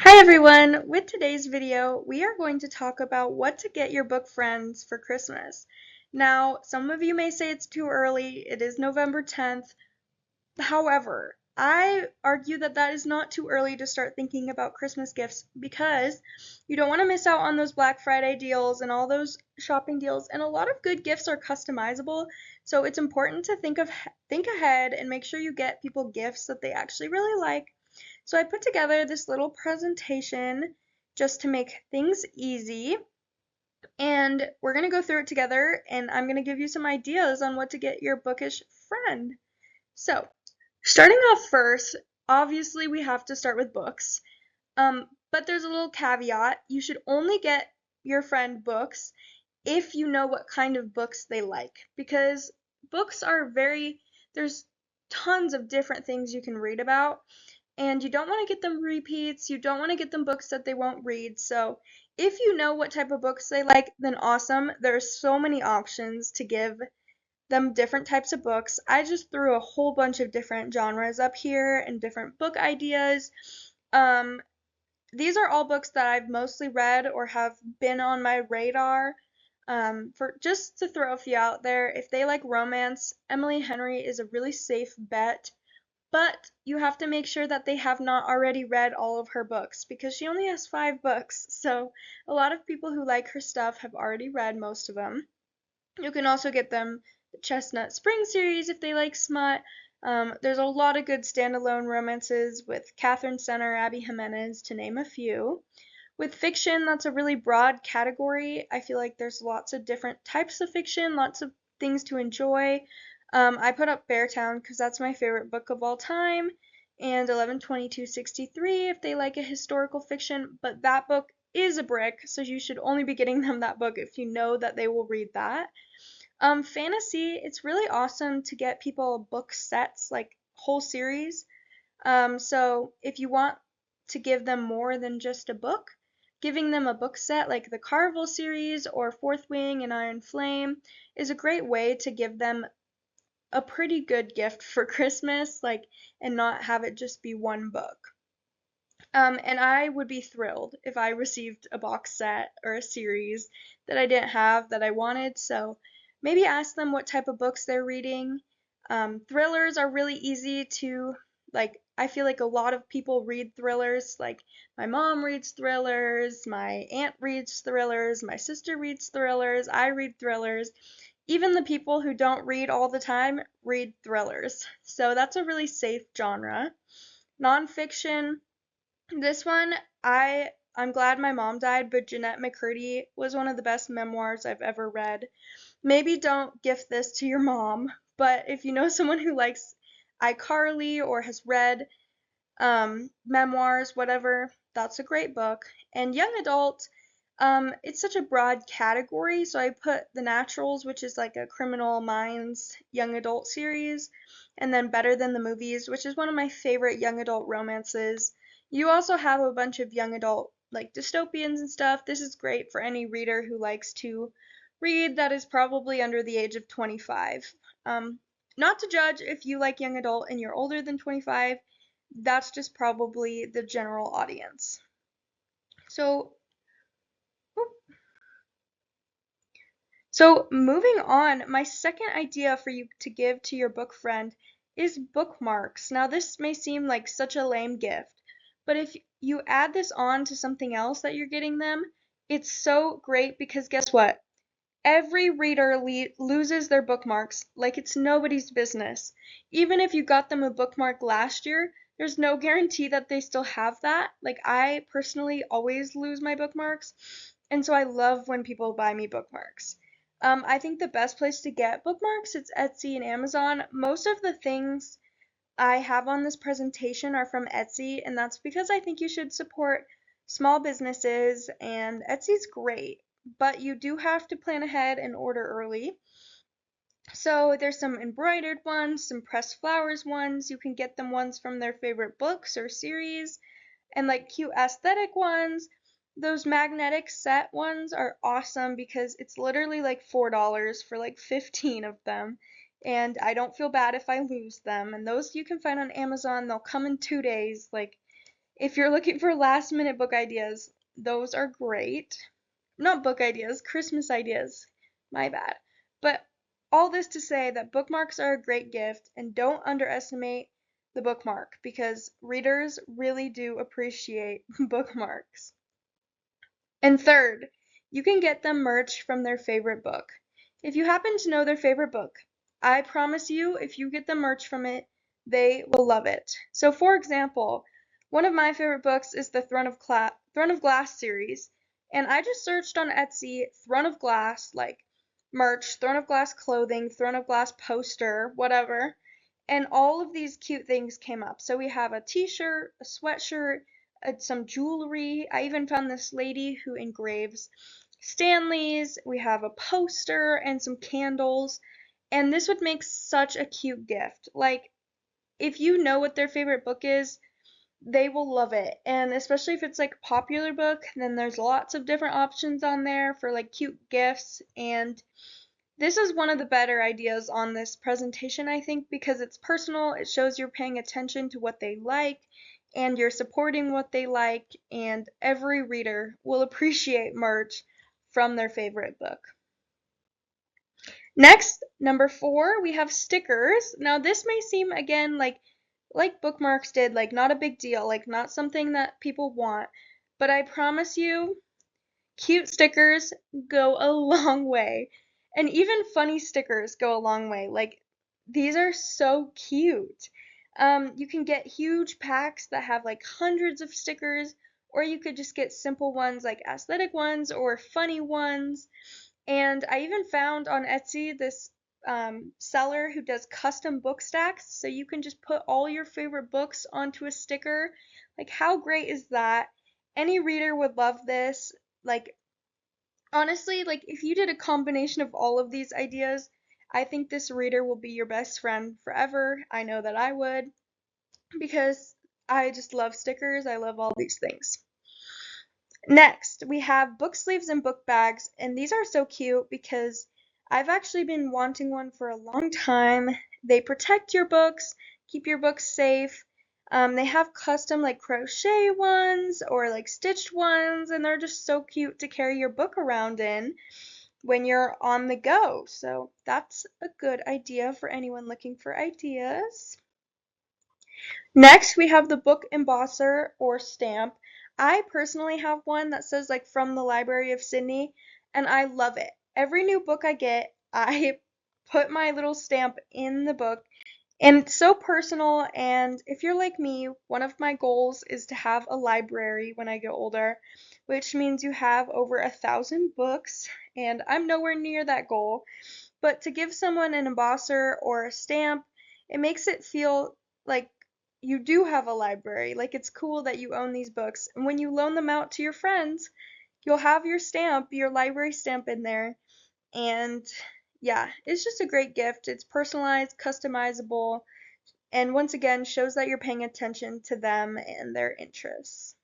Hi everyone! With today's video, we are going to talk about what to get your book friends for Christmas. Now, some of you may say it's too early. It is November 10th. However, I argue that that is not too early to start thinking about Christmas gifts because you don't want to miss out on those Black Friday deals and all those shopping deals, and a lot of good gifts are customizable, so it's important to think ahead and make sure you get people gifts that they actually really like. So I put together this little presentation just to make things easy, and we're going to go through it together, and I'm going to give you some ideas on what to get your bookish friend. So, starting off first, obviously we have to start with books. But there's a little caveat. You should only get your friend books if you know what kind of books they like, because books are there's tons of different things you can read about, and you don't want to get them repeats, you don't want to get them books that they won't read. So if you know what type of books they like, then awesome. There's so many options to give them different types of books. I just threw a whole bunch of different genres up here and different book ideas. Um, these are all books that I've mostly read or have been on my radar. For just to throw a few out there, if they like romance, Emily Henry is a really safe bet, but you have to make sure that they have not already read all of her books because she only has 5 books. So a lot of people who like her stuff have already read most of them. You can also get them the Chestnut Spring series if they like smut. There's a lot of good standalone romances with Catherine Center, Abby Jimenez, to name a few. With fiction, that's a really broad category. I feel like there's lots of different types of fiction, lots of things to enjoy. I put up Beartown because that's my favorite book of all time, and 11/22/63 if they like a historical fiction, but that book is a brick, so you should only be getting them that book if you know that they will read that. Fantasy, it's really awesome to get people book sets, like whole series. So if you want to give them more than just a book, giving them a book set like the Carvel series or Fourth Wing and Iron Flame is a great way to give them a pretty good gift for Christmas, like, and not have it just be one book. And I would be thrilled if I received a box set or a series that I didn't have that I wanted. So maybe ask them what type of books they're reading. Thrillers are really easy to, like, I feel like a lot of people read thrillers. Like, my mom reads thrillers, my aunt reads thrillers, my sister reads thrillers, I read thrillers. Even the people who don't read all the time read thrillers. So that's a really safe genre. Nonfiction, this one, I'm glad my mom died, but Jeanette McCurdy was one of the best memoirs I've ever read. Maybe don't gift this to your mom, but if you know someone who likes iCarly or has read memoirs, whatever, that's a great book. And young adult, it's such a broad category, so I put The Naturals, which is like a Criminal Minds young adult series, and then Better Than the Movies, which is one of my favorite young adult romances. You also have a bunch of young adult like dystopians and stuff. This is great for any reader who likes to read that is probably under the age of 25. Um, Not to judge if you like young adult and you're older than 25, that's just probably the general audience. So, moving on, my second idea for you to give to your book friend is bookmarks. Now, this may seem like such a lame gift, but if you add this on to something else that you're getting them, it's so great because guess what? Every reader loses their bookmarks like it's nobody's business. Even if you got them a bookmark last year, there's no guarantee that they still have that. Like, I personally always lose my bookmarks, and so I love when people buy me bookmarks. I think the best place to get bookmarks is Etsy and Amazon. Most of the things I have on this presentation are from Etsy, and that's because I think you should support small businesses, and Etsy's great, but you do have to plan ahead and order early. So there's some embroidered ones, some pressed flowers ones. You can get them ones from their favorite books or series, and like cute aesthetic ones. Those magnetic set ones are awesome because it's literally like $4 for like 15 of them. And I don't feel bad if I lose them. And those you can find on Amazon. They'll come in 2 days. Like, If you're looking for last minute book ideas, those are great. Not book ideas, Christmas ideas. My bad. But all this to say that bookmarks are a great gift, and don't underestimate the bookmark because readers really do appreciate bookmarks. And third, you can get them merch from their favorite book. If you happen to know their favorite book, I promise you, if you get them merch from it, they will love it. So, for example, one of my favorite books is the Throne of Glass series, and I just searched on Etsy Throne of Glass, like merch, Throne of Glass clothing, Throne of Glass poster, whatever, and all of these cute things came up. So we have a t-shirt, a sweatshirt, some jewelry. I even found this lady who engraves Stanleys. We have a poster and some candles. And this would make such a cute gift. Like, if you know what their favorite book is, they will love it. And especially if it's like a popular book, then there's lots of different options on there for like cute gifts. And this is one of the better ideas on this presentation, I think, because it's personal, it shows you're paying attention to what they like, and you're supporting what they like, and every reader will appreciate merch from their favorite book. Next, number 4, we have stickers. Now this may seem, again, like bookmarks did, like not a big deal, like not something that people want, but I promise you, cute stickers go a long way. And even funny stickers go a long way. Like, these are so cute. You can get huge packs that have like hundreds of stickers, or you could just get simple ones like aesthetic ones or funny ones. And I even found on Etsy this seller who does custom book stacks, so you can just put all your favorite books onto a sticker. Like, how great is that? Any reader would love this. Like, honestly, like if you did a combination of all of these ideas, I think this reader will be your best friend forever. I know that I would because I just love stickers. I love all these things. Next, we have book sleeves and book bags, and these are so cute because I've actually been wanting one for a long time. They protect your books, keep your books safe. They have custom like crochet ones or like stitched ones, and they're just so cute to carry your book around in when you're on the go. So that's a good idea for anyone looking for ideas. Next, we have the book embosser or stamp. I personally have one that says like from the Library of Sydney, and I love it. Every new book I get, I put my little stamp in the book, and it's so personal. And if you're like me, one of my goals is to have a library when I get older, which means you have over 1,000 books, and I'm nowhere near that goal. But to give someone an embosser or a stamp, it makes it feel like you do have a library. Like it's cool that you own these books. And when you loan them out to your friends, you'll have your stamp, your library stamp in there. And yeah, it's just a great gift. It's personalized, customizable, and once again shows that you're paying attention to them and their interests.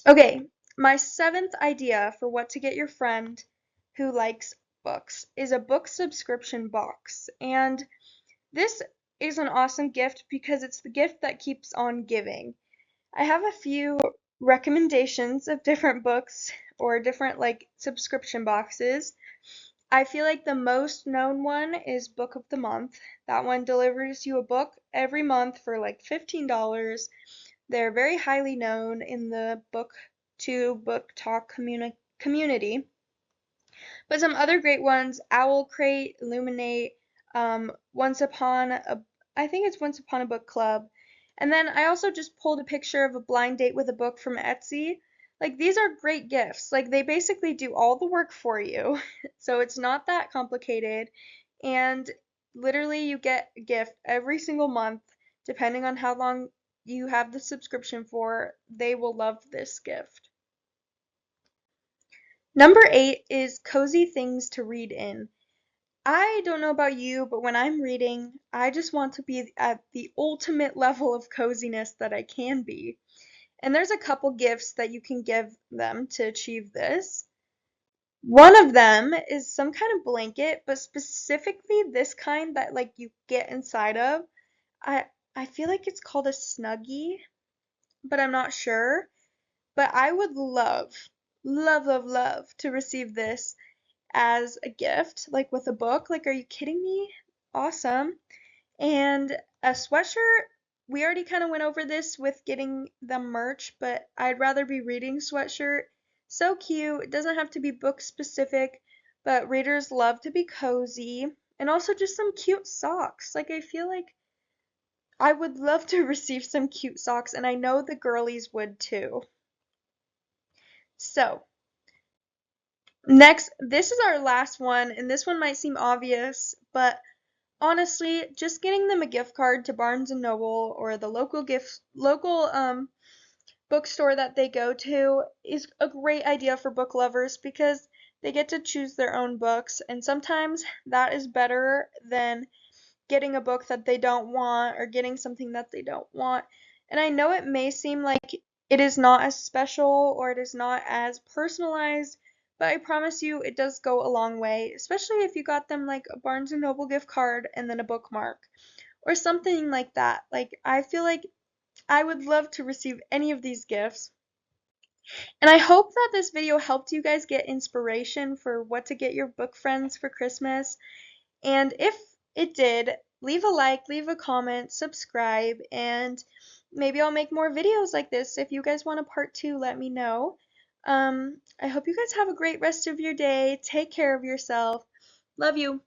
Okay, my 7th idea for what to get your friend who likes books is a book subscription box. And this is an awesome gift because it's the gift that keeps on giving. I have a few recommendations of different books or different like subscription boxes. I feel like the most known one is Book of the Month. That one delivers you a book every month for like $15. They're very highly known in the book talk community. But some other great ones, Owl Crate, Illuminate, Once Upon a, I think it's Once Upon a Book Club. And then I also just pulled a picture of a blind date with a book from Etsy. Like these are great gifts. Like they basically do all the work for you. So it's not that complicated. And literally you get a gift every single month, depending on how long you have the subscription for. They will love this gift. Number 8 is cozy things to read in. I don't know about you, but when I'm reading, I just want to be at the ultimate level of coziness that I can be. And there's a couple gifts that you can give them to achieve this. One of them is some kind of blanket, but specifically this kind that like you get inside of. I I feel like it's called a Snuggie. but I'm not sure. But I would love to receive this as a gift, like with a book. Like, are you kidding me? Awesome. And a sweatshirt, we already kind of went over this with getting the merch, but I'd rather be reading sweatshirt. So cute. It doesn't have to be book specific, but readers love to be cozy. And also just some cute socks. Like, I feel like I would love to receive some cute socks, and I know the girlies would too. So, next, this is our last one, and this one might seem obvious, but honestly, just getting them a gift card to Barnes and Noble or the local bookstore that they go to is a great idea for book lovers because they get to choose their own books, and sometimes that is better than getting a book that they don't want or getting something that they don't want. And I know it may seem like it is not as special or it is not as personalized, but I promise you it does go a long way, especially if you got them like a Barnes& and Noble gift card and then a bookmark or something like that. Like, I feel like I would love to receive any of these gifts. And I hope that this video helped you guys get inspiration for what to get your book friends for Christmas. And if it did, leave a like, leave a comment, subscribe, and maybe I'll make more videos like this. If you guys want a part 2, let me know. I hope you guys have a great rest of your day. Take care of yourself. Love you.